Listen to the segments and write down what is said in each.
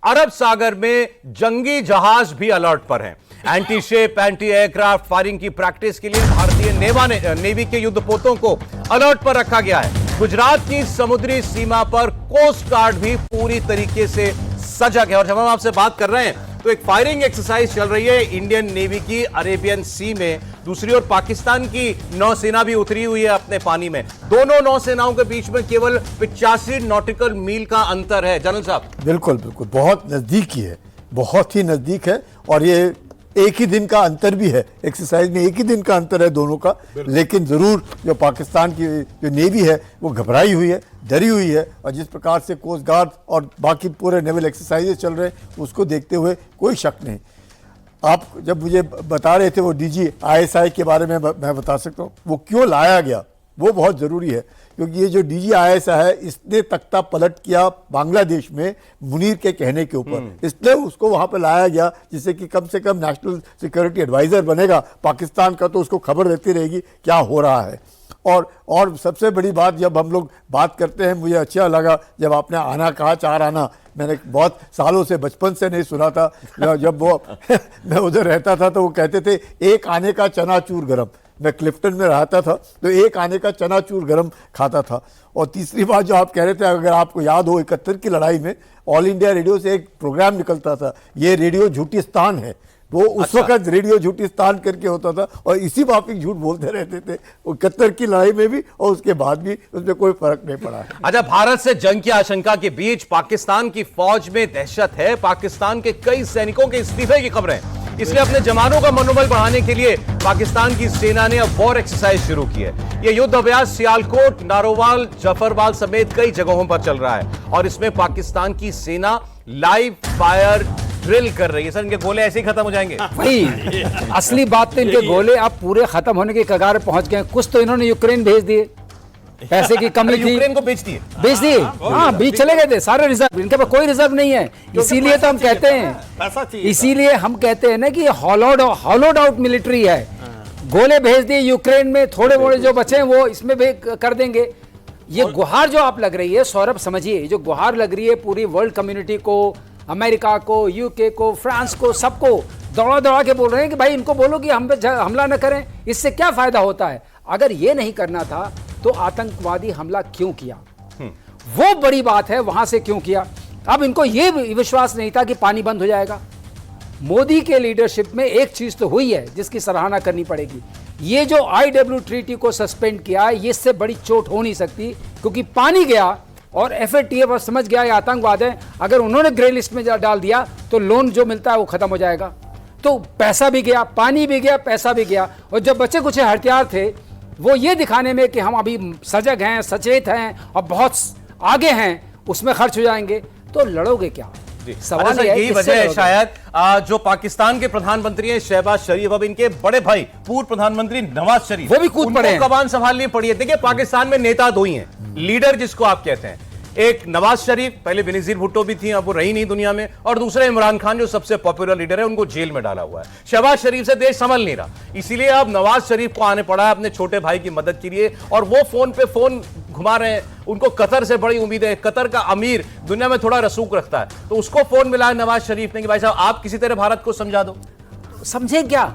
अरब सागर में जंगी जहाज भी अलर्ट पर हैं। Anti ship, anti aircraft firing की प्रैक्टिस के लिए भारतीय नेवी के युद्धपोतों को अलर्ट पर रखा गया है। गुजरात की समुद्री सीमा पर कोस्ट गार्ड भी पूरी तरीके से सजग है। और जब हम आपसे बात कर रहे हैं तो एक फायरिंग एक्सरसाइज चल रही है इंडियन नेवी की अरेबियन सी में। दूसरी ओर पाकिस्तान की नौसेना भी उतरी हुई है अपने पानी में। दोनों नौसेनाओं के बीच में केवल 85 नॉटिकल मील का अंतर है। जनरल साहब, बिल्कुल बिल्कुल, बहुत नजदीक ही है, बहुत ही नजदीक है। और ये एक ही दिन का अंतर भी है, एक्सरसाइज में एक ही दिन का अंतर है दोनों का। लेकिन जरूर जो पाकिस्तान की जो नेवी है वो घबराई हुई है, डरी हुई है। और जिस प्रकार से कोस्ट गार्ड और बाकी पूरे नेवल एक्सरसाइजेस चल रहे हैं उसको देखते हुए कोई शक नहीं। आप जब मुझे बता रहे थे वो डीजी आईएसआई के बारे में, मैं बता सकता हूँ वो क्यों लाया गया, वो बहुत ज़रूरी है। क्योंकि ये जो डीजी आईएसआई है इसने तख्ता पलट किया बांग्लादेश में मुनीर के कहने के ऊपर। इसलिए उसको वहाँ पे लाया गया जिससे कि कम से कम नेशनल सिक्योरिटी एडवाइज़र बनेगा पाकिस्तान का, तो उसको खबर देती रहेगी क्या हो रहा है। और सबसे बड़ी बात, जब हम लोग बात करते हैं, मुझे अच्छा लगा जब आपने आना कहा, 4 आना। मैंने बहुत सालों से, बचपन से नहीं सुना था। जब वो मैं उधर रहता था तो वो कहते थे एक आने का चनाचूर गरम। मैं क्लिफ्टन में रहता था तो एक आने का चनाचूर गरम खाता था। और तीसरी बात जो आप कह रहे थे, अगर आपको याद हो 71 की लड़ाई में ऑल इंडिया रेडियो से एक प्रोग्राम निकलता था, ये रेडियो झूठिस्तान है। वो उस वक्त रेडियो झूठिस्तान करके होता था और इसी माफिक झूठ बोलते रहते थे। 71 की लड़ाई में भी और उसके बाद भी उसमें कोई फर्क नहीं पड़ा। अच्छा, भारत से जंग की आशंका के बीच पाकिस्तान की फौज में दहशत है। पाकिस्तान के कई सैनिकों के इस्तीफे की खबरें, इसलिए अपने जवानों का मनोबल बढ़ाने के लिए पाकिस्तान की सेना ने अब वॉर एक्सरसाइज शुरू की है। यह युद्ध अभ्यास सियालकोट, नारोवाल, जफरवाल समेत कई जगहों पर चल रहा है और इसमें पाकिस्तान की सेना लाइव फायर ड्रिल कर रही है। सर, इनके गोले ऐसे ही खत्म हो जाएंगे? वही असली बात, तो इनके गोले अब पूरे खत्म होने के कगार पर पहुंच गए। कुछ तो इन्होंने यूक्रेन भेज दिए, पैसे की कमी थी, यूक्रेन को बेच दिए। हाँ, बीच चले गए थे सारे रिजर्व। इनके पास कोई रिजर्व नहीं है। इसीलिए तो हम कहते हैं, इसीलिए हम कहते हैं ना कि हॉलोड आउट मिलिट्री है। गोले भेज दिए यूक्रेन में, थोड़े मोड़े जो बचे हैं वो इसमें भी कर देंगे। ये गुहार जो आप लग रही है सौरभ, समझिए, जो गुहार लग रही है पूरी वर्ल्ड कम्युनिटी को, अमेरिका को, यूके को, फ्रांस को, सबको दौड़ा दौड़ा के बोल रहे हैं कि भाई इनको बोलो कि हम पे हमला न करें। इससे क्या फायदा होता है? अगर ये नहीं करना था तो आतंकवादी हमला क्यों किया? वो बड़ी बात है, वहां से क्यों किया? अब इनको ये विश्वास नहीं था कि पानी बंद हो जाएगा। मोदी के लीडरशिप में एक चीज तो हुई है जिसकी सराहना करनी पड़ेगी। ये जो IW ट्रीटी को सस्पेंड किया, ये इससे बड़ी चोट हो नहीं सकती, क्योंकि पानी गया और FATF और समझ गया ये आतंकवाद है। अगर उन्होंने ग्रे लिस्ट में डाल दिया तो लोन जो मिलता है वो खत्म हो जाएगा। तो पैसा भी गया, पानी भी गया, पैसा भी गया। और जो बचे कुछ हथियार थे वो ये दिखाने में कि हम अभी सजग हैं, सचेत हैं और बहुत आगे हैं, उसमें खर्च हो जाएंगे। तो लड़ोगे क्या? सवाल यही वजह है शायद जो पाकिस्तान के प्रधानमंत्री हैं शहबाज शरीफ, अब इनके बड़े भाई पूर्व प्रधानमंत्री नवाज शरीफ, वो भी कूद पड़े हैं। कमान संभालनी पड़ी है। देखिए, पाकिस्तान में नेता दो ही हैं, लीडर जिसको आप कहते हैं। एक नवाज शरीफ, पहले बेनजीर भुट्टो भी थी, अब वो रही नहीं दुनिया में। और दूसरा इमरान खान जो सबसे पॉपुलर लीडर है, उनको जेल में डाला हुआ है। शहबाज शरीफ से देश संभल नहीं रहा, इसीलिए अब नवाज शरीफ को आने पड़ा है अपने छोटे भाई की मदद के लिए। और वो फोन पे फोन घुमा रहे हैं। उनको कतर से बड़ी उम्मीद है। कतर का अमीर दुनिया में थोड़ा रसूख रखता है, तो उसको फोन मिला नवाज शरीफ ने कि भाई साहब आप किसी तरह भारत को समझा दो। समझे क्या?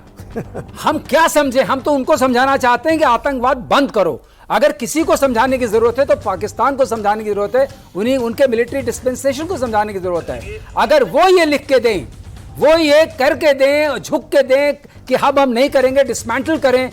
हम क्या समझे? हम तो उनको समझाना चाहते हैं कि आतंकवाद बंद करो। अगर किसी को समझाने की जरूरत है तो पाकिस्तान को समझाने की जरूरत है, उनके मिलिट्री डिस्पेंसेशन को समझाने की जरूरत है। अगर वो ये लिख के दें, वो ये करके दें, झुक के दें कि अब हम नहीं करेंगे, डिसमेंटल करें,